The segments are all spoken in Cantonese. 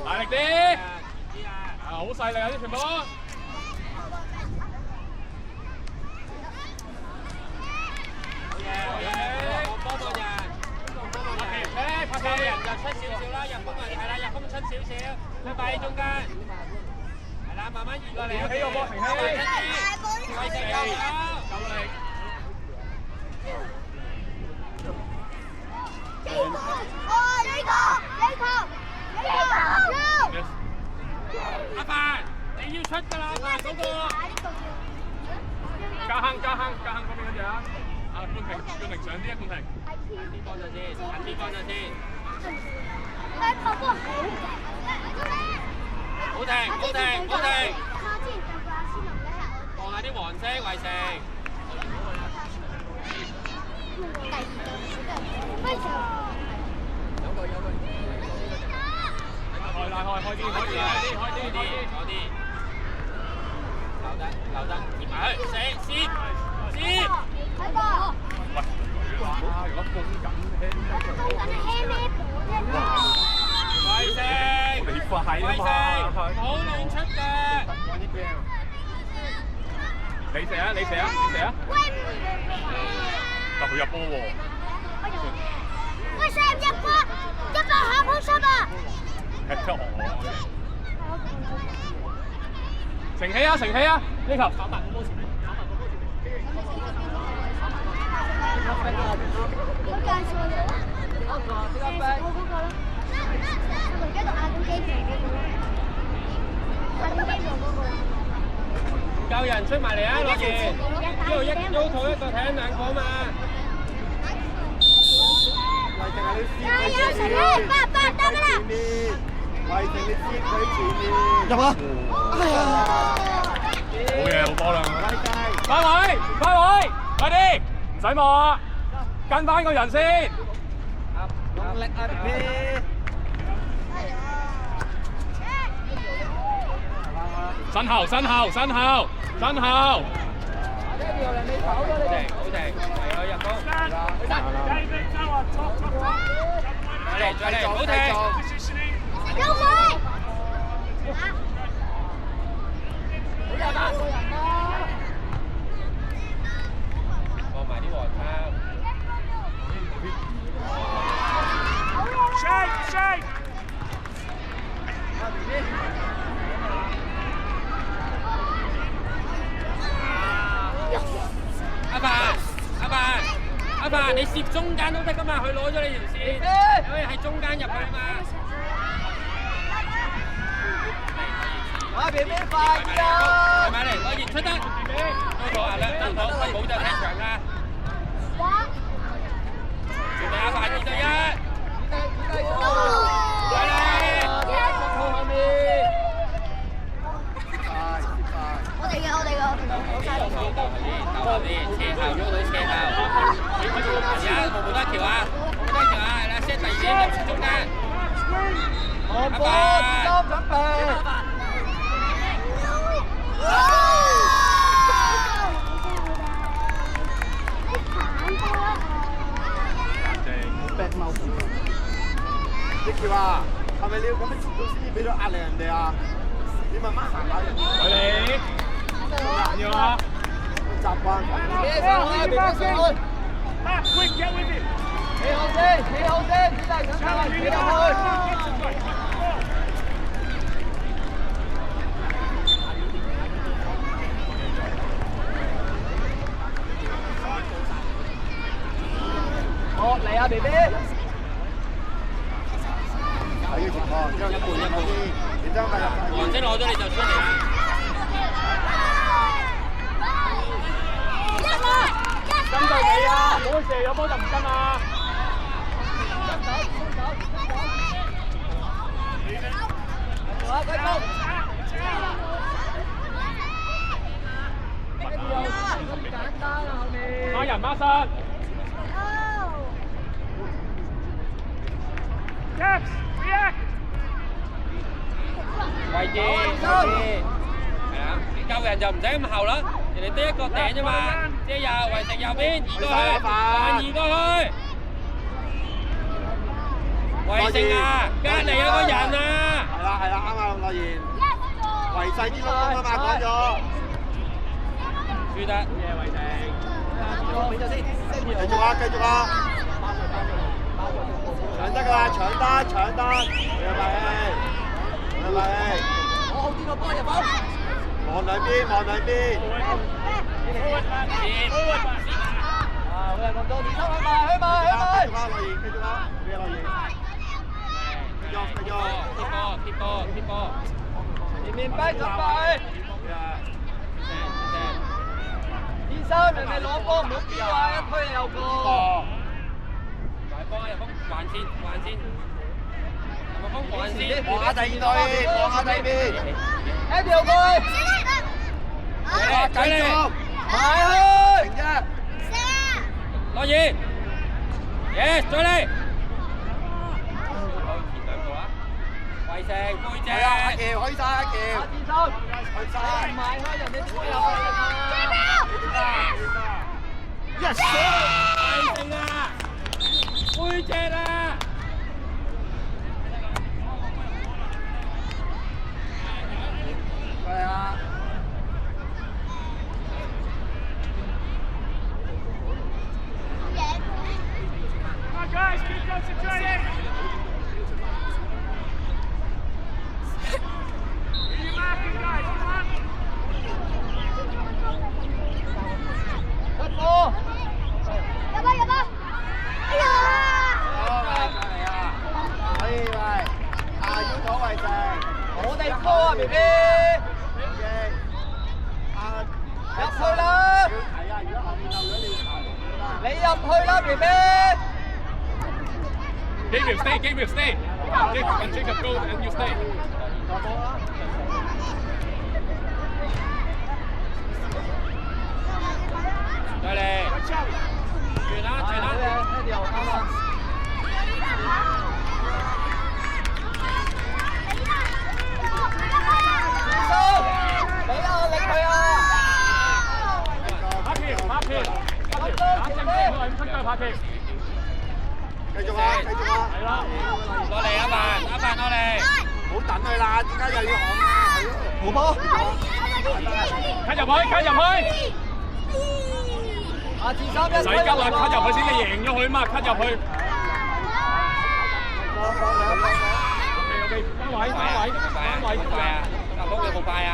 大力啲！好細力啊啲全部。幫到人，拍嘅人就出少少啦，入攻係啦，入攻出少少，佢擺喺中間，係啦，慢慢移過嚟。起個波，停起！喂食夠啦！夠力！阿凡，你要出㗎啦，阿凡嗰個。加坑嗰邊嗰隻啊！啊，冠廷上啲啊，冠廷。啲幫咗先，啲幫咗先。好停！望下啲黃色圍城。開啲，留得，接埋去，射！喂，如果攻緊圍城，你快啊嘛！好亂出嘅。你射啊！但佢入波喎。喂，射唔入波，100下波出啊！承起啊！呢球。唔夠人出埋嚟啊！攞住，呢度一個艇兩個嘛。加油，成氣，8得㗎啦！為定你接佢前面入啊！好嘢，好波啦！快位，快啲，唔使望啊，跟翻個人先。用力啊 B！ 身後，好停，嚟咗入攻。再嚟，好停。有佢。放埋啲黃衫。阿爸，你攝中間都得噶嘛，佢攞咗你條線，可以喺中間入去嘛。啊，邊快啲啊！埋嚟，我熱出得。都好啊，兩頭冇就踢場啦。準備阿凡2對1。而家冇得橋啊，係啦 ，set 第2點入中間。我波，準備。啲橋啊，係咪你要咁樣遲到先至俾到壓力人哋啊？你慢慢行下人。佢哋難要啊！習慣。企上去，別先。企好先，子彈上嚟，企落去。好嚟啊 ，BB。睇呢個情況，將一半一半啲，你將佢入。黃色攞咗你就出嚟啦。跟對你啊！冇射有波就唔跟啊！好，繼續。簡單啊，後面。孖人孖身。位置，係啦，救人就唔使咁後啦，人哋得一個頂啫嘛，即係右圍食右邊移過去，移過去，圍圍性啊，隔離有個人啊。係啦係啦，啱啊，樂言。圍細啲窿啊嘛，講咗。輸得。嘢圍定。繼續啊，繼續啊！搶得㗎啦，搶得，搶得，兩埋氣，兩埋氣。我好啲個波入波。望兩邊，望兩邊。啊，我哋咁多，去埋，去埋，去埋。繼續啊，樂言，繼續啊，咩樂言？繼續，繼續。貼波，貼波。前面逼出去。先生，人哋攞波唔好飆啊！一推又過。大波入鋒，還線，還線。入鋒還線。望下第二隊，望下第二邊。一條過去。繼續。埋去。停啫。樂言。Yes，再嚟。前兩個啊。圍城背脊。係啊，阿橋可以晒，阿橋。阿志生，可以晒。埋開人哋推入去啊嘛。Yes！ 圍城啊！背脊啊！係啊。Guys, keep concentrating. Who you marking, guys? Come on. 出波。入吧入吧！哎呀！係啊，可以喂，腰土圍城，我哋波啊 ，B B。入去啦！係啊，如果後面漏咗你要查你入去啦 ，B B。Gabriel, stay. Gabriel, stay. Jacob, and Jacob, go, and you stay. 再嚟。傳啦，傳啦。一條啱啦。俾壓力佢啊！拍片，拍片，打正先，我係咁出腳拍片。繼續啊，繼續啊，係啦，落嚟阿凡，阿凡落嚟。唔好等佢啦，點解又要行啊？係咯，冇波。cut入去，cut入去。阿志三一唔使急啦，cut入去先，你贏咗佢嘛，cut入去。OK， 翻位，翻位，翻位，快啊！阿峰有冇快啊？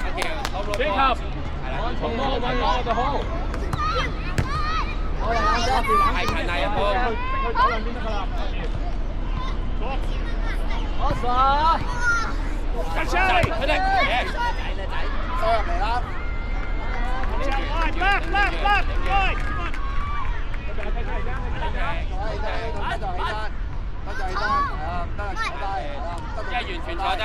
阿橋，攞攞。Jacob，係啦。從波揾我就好。太近啦，一波。去走兩邊得㗎啦。我傻。跟車，佢哋，收入嚟啦。即係完全坐低。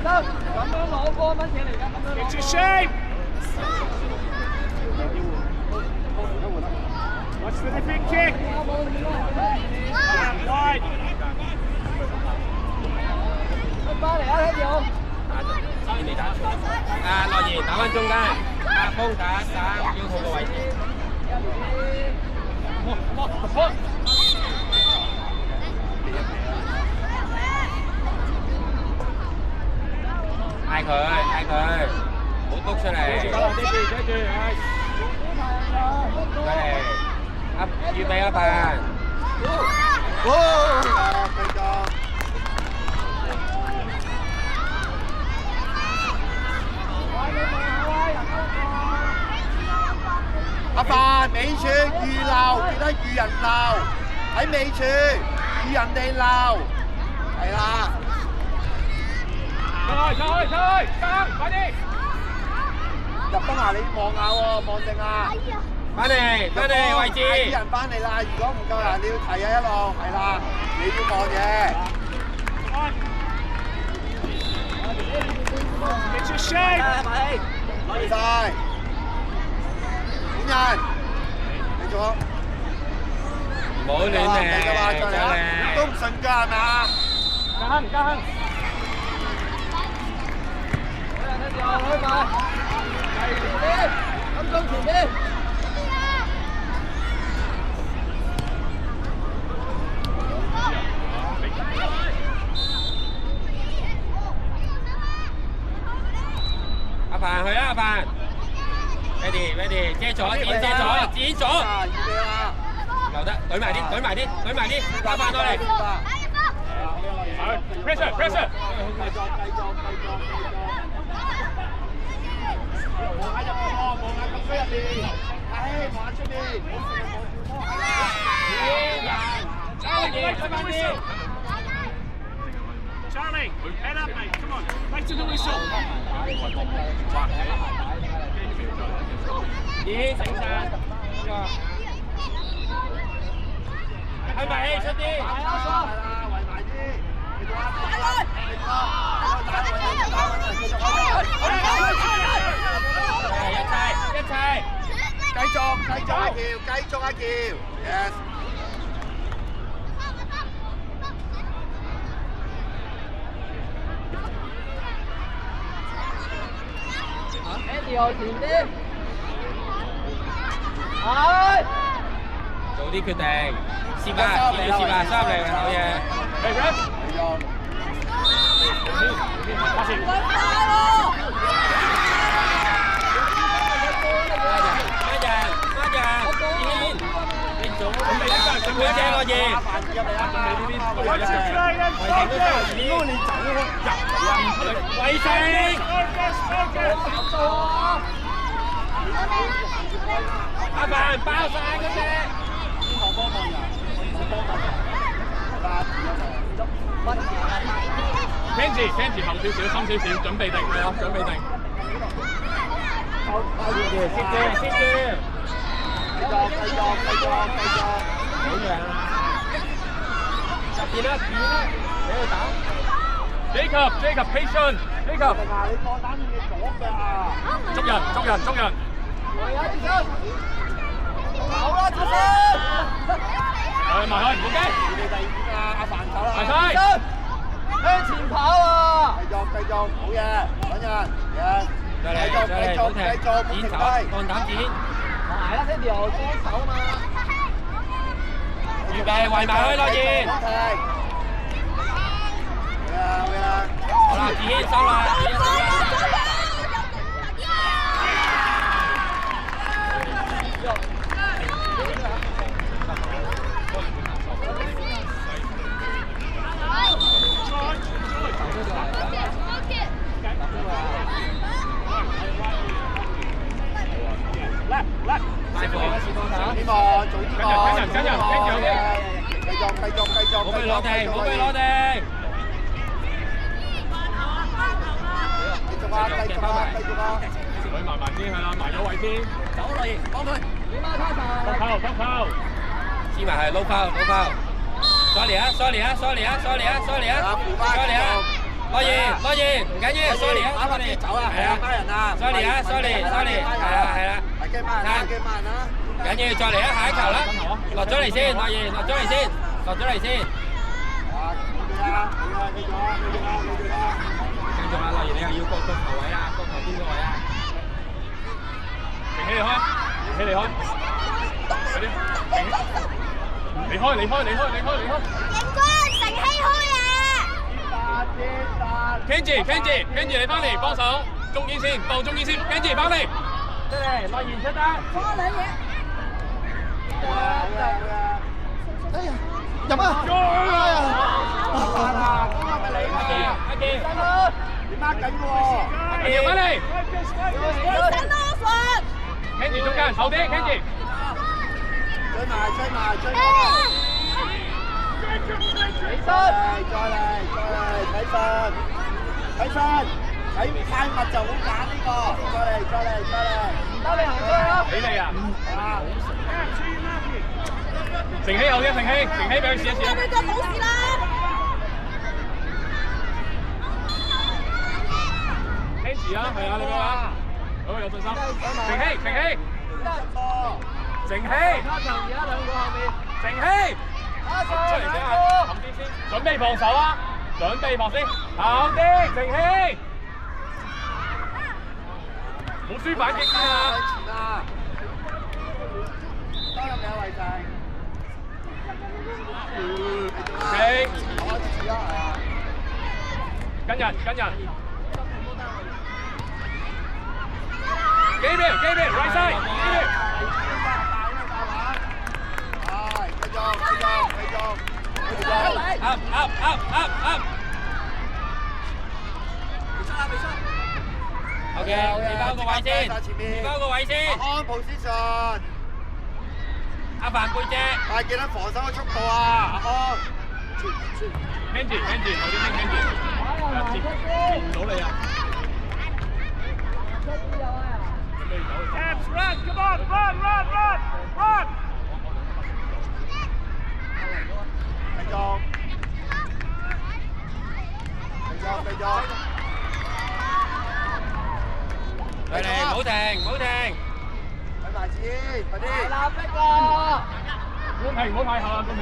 得，咁樣攞波乜嘢嚟㗎？咁樣攞。 It's a shame. Watch the big kick. Wide. 出翻嚟啊！聽住。你打。阿樂言打翻中間，阿峰打腰套個位置。嗌佢，嗌佢，唔好篤出嚟。嚟，預備一份。阿凡，尾處預留，記得預人留，喺尾處預人哋留，係啦。上去，快啲！入得啊！你望下喎，望定啊！翻嚟，翻嚟位置。啲人翻嚟啦，如果唔夠人，你要提啊一路，係啦，你要望嘅。It's a shame. 攞晒。本人，繼續。唔好亂嚟，真係。都唔順㗎係咪啊？加亨。去埋。攻前啲。阿凡去啦，阿凡。ready，遮咗，剪遮咗，剪咗。留得，懟埋啲，懟埋啲，懟埋啲，阿凡過嚟。pressure。望下入邊喎，望下禁區入邊，望下出邊。Charlie, head up, mate. Come on, right to the whistle. 咦，醒晒。係咪出啲？圍埋啲。一齊。繼續阿喬，yes。Andy 後前啲。係。早啲決定。試吧，3嚟好嘢。阿凡包晒嗰隻。Kenji 後少少，深少少，準備定係啊，準備定。接住。好樣啊！變啦，俾佢打。Jacob patient。你放膽要左腳啊！捉人。好啦，出聲。埋去，唔好驚。你第二點啊，阿凡走啦。埋晒。向前跑啊！繼續，好嘢，等陣，再嚟，唔停，剪手，放膽剪。埋啦，Andy 又幫手嘛。預備，圍埋去落葉。會啊。好啦，子軒收啦。希望早啲講。跟人。繼續。冇俾攞地。繼續啊！佢埋先係啦，埋咗位先。走落葉，幫佢。靠。黐埋係撈拋。再嚟啊！落葉，唔緊要，再嚟啊！走啊！係啊，孖人啊！再嚟啊！係啦。係驚孖人啊！緊要再嚟啊！下一球啦，落咗嚟先，落咗嚟先。啊，繼續落葉你又要個球位啊，個球邊個位啊？停起離開，快啲，離開。警官，乘氣開啊 Kenji 你翻嚟幫手，中間先，Kenji 翻嚟。出嚟，落葉出得。入啊！阿健，你掹緊喎！阿健翻嚟。Kenji 中間，後啲 Kenji。追埋！再嚟！睇身，睇太密就好揀呢個。再嚟！得你行出去啦！俾你啊！乘氣後啲，乘氣俾佢試一試。冇事啦。Kenji 啊，係啊，你講啊，好有信心。乘氣。卡場而家兩個後面。乘氣。出嚟先啊，冚啲先，準備防守啊，準備防先，後啲乘氣。冇輸反擊先啊！前啊！多入你嘅位置。OK， 我支持啦，係啊！跟人跟人。幾秒，right side， 幾秒。係，繼續。up。OK， 你包個位先，你包個位先。安 position。阿凡背脊。但係記得防守嘅速度啊，阿康。跟住，我啲跟住。接唔到你啊！ Abs, run, come on, run! 繼續。嚟，唔好停。睇埋先，快啲。啦，逼啦！官平唔好太後啊，官平，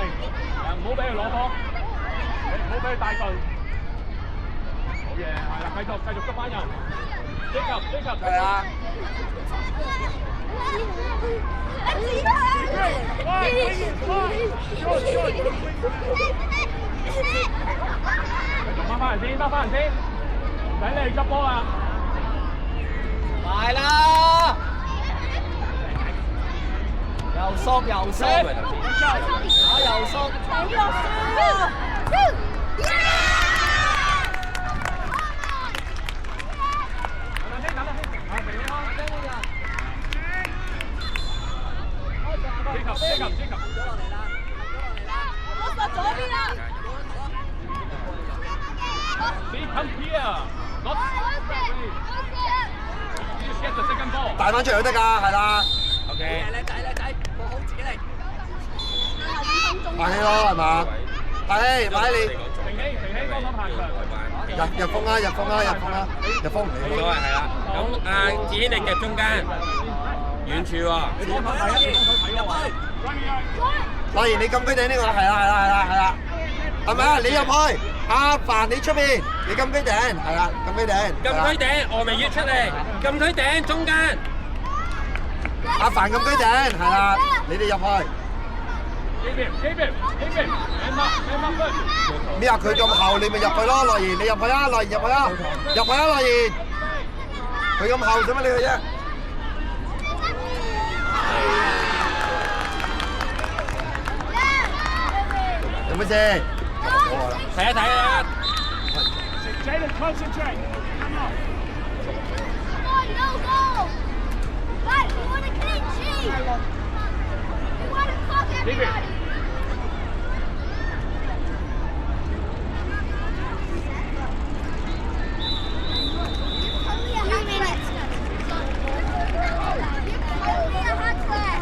唔好俾佢攞波，唔好俾佢帶順。好嘢，係啦，繼續執翻人。追求。係啊。翻翻人先，唔使你執波啊！埋啦！又縮，打又縮。追求。我發左邊啦。你 come here， not just get the second ball。帶翻出嚟都得㗎，係啦。OK。靚仔，過好自己嚟。拍氣咯，係嘛？拍氣，你。平希，幫手行場。入風啦！入風唔理。冇所謂，係啦。咁阿志軒你夾中間，遠處喎。當然你禁區頂呢個係啦，係咪啊？你入去，阿凡你出邊，你禁區頂係啦，禁區頂。禁區頂，我未要出嚟。禁區頂中間。阿凡禁區頂係啦，你哋入去。咩啊？佢咁後，你咪入去咯，樂言，你入去啊，樂言入去啊，樂言。佢咁後，使乜你去啫？有冇先？睇一睇啊！ Jayden, concentrate. Come on. Come on, no goal. Right, we want a clean sheet. We want to fuck everybody. Only a hot minutes. Only a hot flash.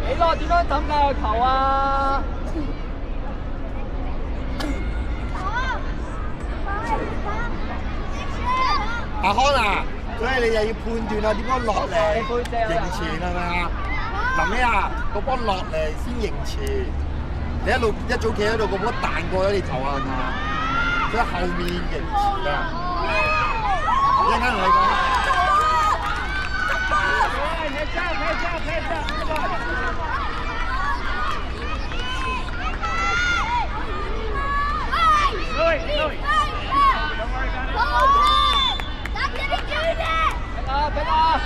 你攞點樣抌架個球啊？阿康啊，所以你又要判斷啊，點樣落嚟迎前係咪啊？臨尾啊，個波落嚟先迎前，你一早企喺度，個波彈過咗你頭啊嘛，所以後面迎前啊。一陣間同你講。俾啦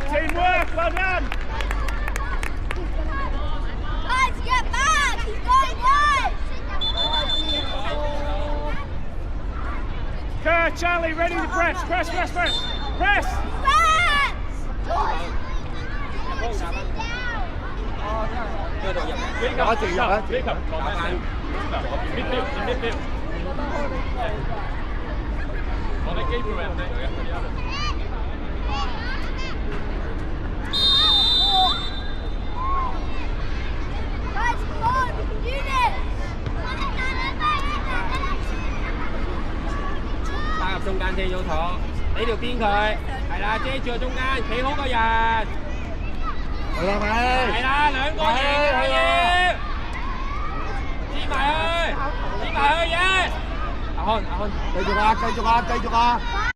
！Teamwork, well done. Guys, get back! He's going wide! Charlie, ready to press. Press. Press! Jacob, 一直入一直 Jacob, midfield, in midfield. On the keeper end, Guys, come on, we can do this. 打入中間遮咗肚，俾條邊佢，係啦，遮住個中間，企好個人，係啦咪？係啦，兩個贏嘅要，黐埋去，黐埋去嘅，阿康，繼續啊！繼續啊！繼續啊！